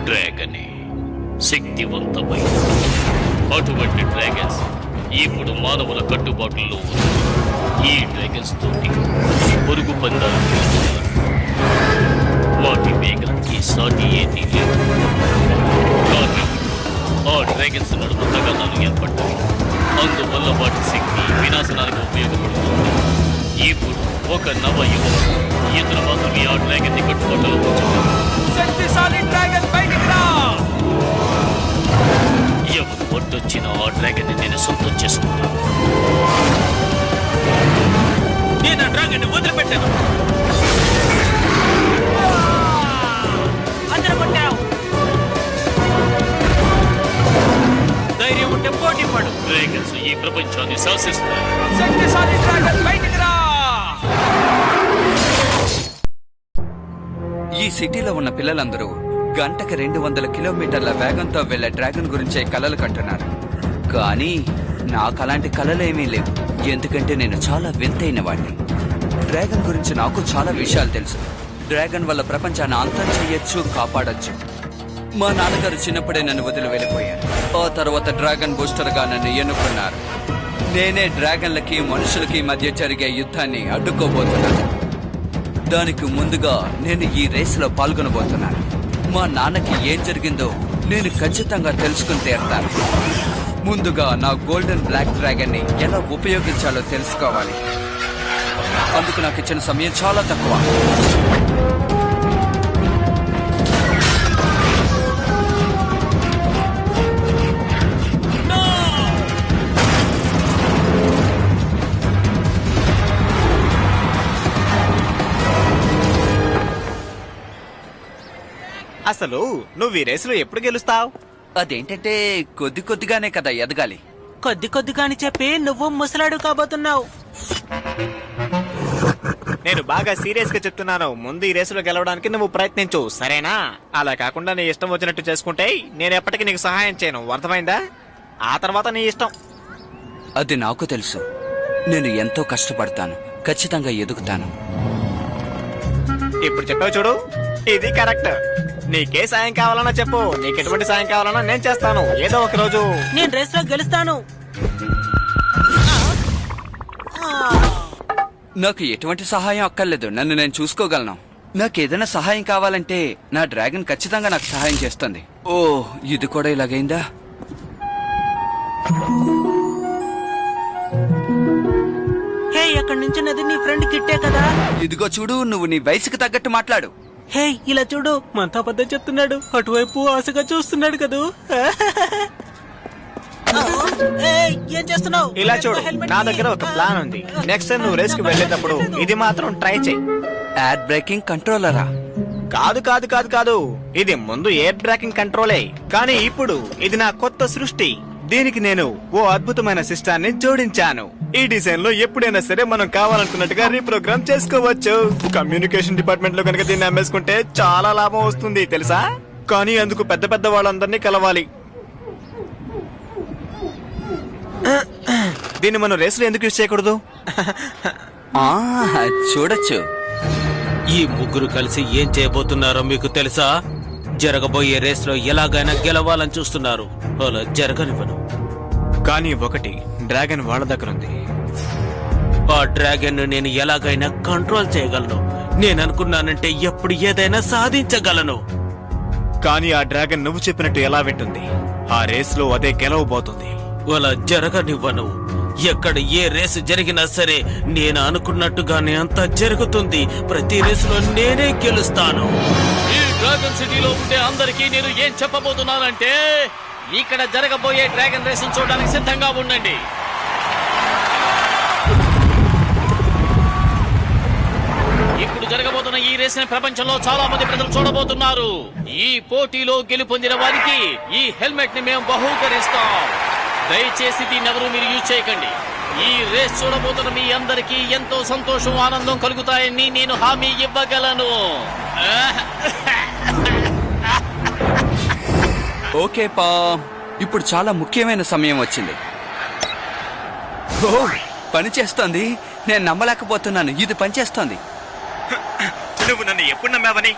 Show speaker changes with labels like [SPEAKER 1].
[SPEAKER 1] డ్రాగనే శక్తివంతమైన అటువంటి డ్రాగన్స్ ఇప్పుడు మానవుల కట్టుబాటులో ఉన్నాయి. ఈ డ్రాగన్స్ తోటి పొరుగు పందాలు వాటి వేగానికి సాటి ఏది లేదు. కానీ ఆ డ్రాగన్స్ నడుము తగాదాలు ఏర్పడ్డాయి. అందువల్ల వాటి శక్తి వినాశనానికి ఉపయోగపడుతుంది. ఇప్పుడు ఒక నవ యువకుడు ఇతర మాత్రమే ఆ డ్రాగన్ ని కట్టుబాటులో ఉంచుతారు.
[SPEAKER 2] శక్తిశాలి డ్రాగన్ బయటికి రా!
[SPEAKER 1] ఎవరు ఒడ్డొచ్చిన ఆ డ్రాగన్ ని నేను సొంతం చేసుకుంటాను.
[SPEAKER 2] నేను ఆ డ్రాగన్ ని వదిలిపెట్టాను. అందరూ కొట్టావు. ధైర్యం ఉంటే పోటీ పడు.
[SPEAKER 1] డ్రాగన్స్ ఈ ప్రపంచాన్ని శాసిస్తారు.
[SPEAKER 2] శక్తిశాలి డ్రాగన్ బయటికి రా!
[SPEAKER 3] ఈ సిటీలో ఉన్న పిల్లలందరూ గంటకి 200 కిలోమీటర్ల వేగంతో వెళ్లే డ్రాగన్ గురించే కలలు కంటున్నారు. కానీ నాకు అలాంటి కలలేమీ లేవు. ఎందుకంటే నేను చాలా వింతైన వాడిని. డ్రాగన్ గురించి నాకు చాలా విషయాలు తెలుసు. డ్రాగన్ వల్ల ప్రపంచాన్ని అంతం చెయ్యొచ్చు, కాపాడొచ్చు. మా నాన్నగారు చిన్నప్పుడే నన్ను వదిలి వెళ్ళిపోయారు. ఆ తర్వాత డ్రాగన్ బూస్టర్ గా నన్ను ఎన్నుకున్నారు. నేనే డ్రాగన్లకి మనుషులకి మధ్య జరిగే యుద్ధాన్ని అడ్డుకోబోతున్నాను. దానికి ముందుగా నేను ఈ రేసులో పాల్గొనబోతున్నాను. మా నాన్నకి ఏం జరిగిందో నేను ఖచ్చితంగా తెలుసుకుని తీరుతాను. ముందుగా నా గోల్డెన్ బ్లాక్ డ్రాగన్ ని ఎలా ఉపయోగించాలో తెలుసుకోవాలి. అందుకు నాకు ఇచ్చిన సమయం చాలా తక్కువ.
[SPEAKER 4] అసలు నువ్వు ఈ రేసులో ఎప్పుడు గెలుస్తావు?
[SPEAKER 3] అదేంటంటే కొద్ది కొద్దిగానే కదా ఎదగాలి.
[SPEAKER 2] కొద్ది కొద్దిగాని చెప్పి నువ్వు ముసలాడు కాబోతున్నావు.
[SPEAKER 4] నేను బాగా సీరియస్ గా చెప్తున్నాను. ముందు ఈ రేసులో గెలవడానికి నువ్వు ప్రయత్నించు, సరేనా? అలా కాకుండా నీ ఇష్టం వచ్చినట్టు చేసుకుంటే నేను ఎప్పటికీ నీకు సహాయం చేయను. అర్థమైందా? ఆ తర్వాత నీ ఇష్టం.
[SPEAKER 3] అది నాకు తెలుసు. నేను ఎంతో కష్టపడతాను, ఖచ్చితంగా ఎదుగుతాను.
[SPEAKER 4] ఇప్పుడు చెప్పావు చూడు, ఇది కరెక్ట్. నీకే సాయం కావాలన్నా చెప్పు, నీకు ఎటువంటి సాయం కావాలన్నా నేను చేస్తాను. ఏదో ఒక రోజు
[SPEAKER 2] నేను రేస్ లో గెలుస్తాను.
[SPEAKER 3] నాకు ఎటువంటి సహాయం అక్కర్లేదు. నన్ను నేను చూసుకోగలను. నాకు ఏదైనా సహాయం కావాలంటే నా డ్రాగన్ ఖచ్చితంగా నాకు సహాయం చేస్తుంది. ఓ, ఇది కూడా ఇలాగైందా?
[SPEAKER 2] హే, అక్కడి నుంచి నది నీ ఫ్రెండ్ కిట్టే కదా.
[SPEAKER 3] ఇదిగో చూడు, నువ్వు నీ వయసుకు తగ్గట్టు మాట్లాడు.
[SPEAKER 2] హే, ఇలా చూడు, మనతో అబద్ధం చెప్తున్నాడు. అటువైపు ఆశగా చూస్తున్నాడు కదూ. ఏం చేస్తున్నావు?
[SPEAKER 4] ఇలా చూడు, నా దగ్గర ఒక ప్లాన్ ఉంది. నెక్స్ట్ టైం నువ్వు రేస్ కి వెళ్ళేటప్పుడు ఇది మాత్రం ట్రై చేయి.
[SPEAKER 3] ఎయిర్ బ్రేకింగ్ కంట్రోలరా?
[SPEAKER 4] కాదు కాదు కాదు కాదు, ఇది ముందు ఎయిర్ బ్రేకింగ్ కంట్రోలే. కానీ ఇప్పుడు ఇది నా కొత్త సృష్టి. దీనికి నేను ఓ అద్భుతమైన సిస్టాన్ని జోడించాను. ఈ డిజైన్ లో ఎప్పుడైనా సరే మనం కావాలనుకున్నట్టుగా రీప్రోగ్రామ్ చేసుకోవచ్చు. కమ్యూనికేషన్ డిపార్ట్మెంట్ లో కనుక దీన్ని అమ్మేసుకుంటే చాలా లాభం వస్తుంది తెలుసా? కానీ అందుకు పెద్ద పెద్ద వాళ్ళందరినీ కలవాలి. దీన్ని మనం రేసులో ఎందుకు యూజ్ చేయకూడదు?
[SPEAKER 3] చూడొచ్చు.
[SPEAKER 5] ఈ ముగ్గురు కలిసి ఏం చేయబోతున్నారో మీకు తెలుసా? జరగబోయే రేస్ లో ఎలాగైనా గెలవాలని చూస్తున్నారు. అలా జరగనివ్వను.
[SPEAKER 4] కానీ ఒకటి, డ్రాగన్ వాళ్ళ దగ్గర ఉంది.
[SPEAKER 5] ఆ డ్రాగన్ ను నేను ఎలాగైనా కంట్రోల్ చేయగలను. నేను అనుకున్నానంటే ఎప్పుడు ఏదైనా సాధించగలను.
[SPEAKER 4] కానీ ఆ డ్రాగన్ నువ్వు చెప్పినట్టు ఎలా వింటుంది? ఆ రేస్ లో అదే గెలవబోతుంది.
[SPEAKER 5] అలా జరగనివ్వను. ఎక్కడ ఏ రేసు జరిగినా సరే నేను అనుకున్నట్టుగానే అంతా జరుగుతుంది. ప్రతి రేసులో నేనే గెలుస్తాను.
[SPEAKER 1] ఈ డ్రాగన్ సిటీలో ఉండే అందరికీ నేను ఏం చెప్పబోతున్నానంటే, ఇక్కడ జరగబోయే డ్రాగన్ రేస్ చూడడానికి సిద్ధంగా ఉండండి. ఇప్పుడు జరగబోతున్న ఈ రేస్ ని ప్రపంచంలో చాలా మంది ప్రజలు చూడబోతున్నారు. ఈ పోటీలో గెలుపొందిన వారికి ఈ హెల్మెట్ ని మేము బహూకరిస్తాం. దయచేసి దీన్ని ఎవరు మీరు యూజ్ చేయకండి. ఈ రేస్ చూడబోతున్న మీ అందరికీ ఎంతో సంతోషం, ఆనందం కలుగుతాయని నేను హామీ ఇవ్వగలను.
[SPEAKER 3] ఓకే పా, ఇప్పుడు చాలా ముఖ్యమైన సమయం వచ్చింది. ఓ, పని చేస్తోంది. నేను నమ్మలేకపోతున్నాను. ఇది పనిచేస్తోంది.
[SPEAKER 4] నువ్వు నన్ను ఎప్పుడు నమ్మావని?